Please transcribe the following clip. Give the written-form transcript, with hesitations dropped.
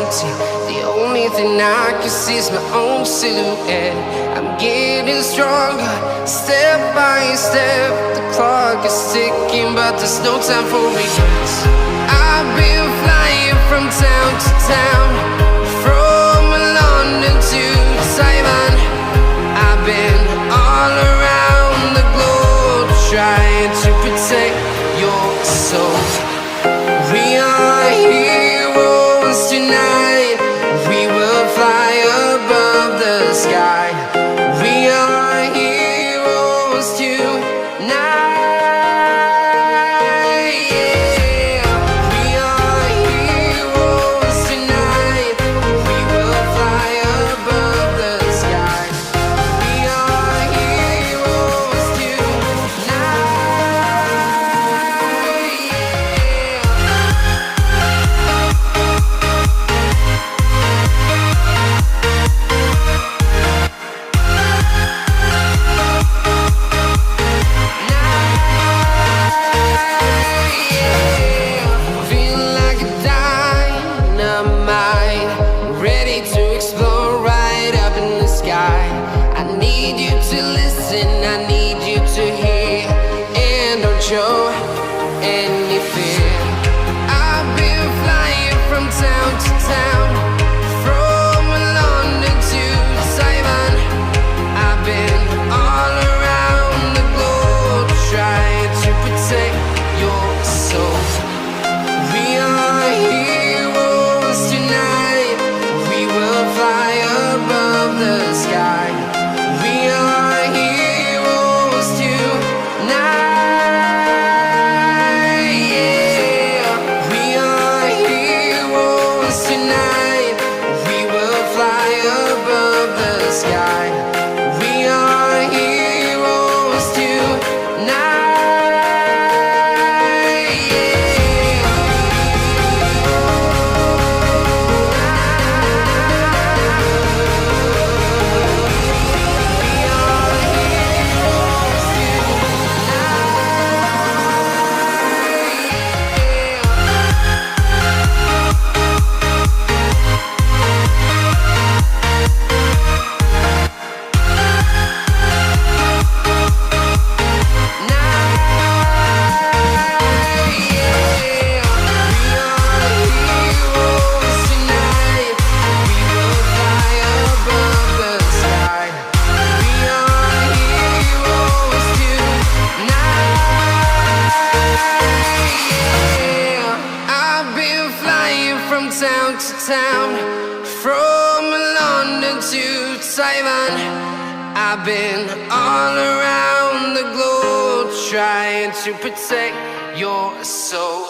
empty. The only thing I can see is my own silhouette. I'm getting stronger, step by step. The clock is ticking, but there's no time for regrets. I've been flying from town to town, from London to Taiwan. I've been all around the globe, trying to protect your soul. We are heroes tonight. We will fly above the sky. We are heroes tonight. Yeah. We are heroes tonight. We will fly above the sky. We are heroes tonight. Feeling like a dynamite, ready to explode right up in the sky. I need you to listen, I need you to hear, and don't show any fear. I've been flying from town to town, from London to Taiwan. I've been all around the globe, trying to protect your soul. We are heroes tonight. We will fly above the sky. We are heroes tonight. Yeah. We are heroes tonight. We will fly above the sky. We are heroes tonight. Yeah. Town to town, from London to Taiwan. I've been all around the globe, trying to protect your soul.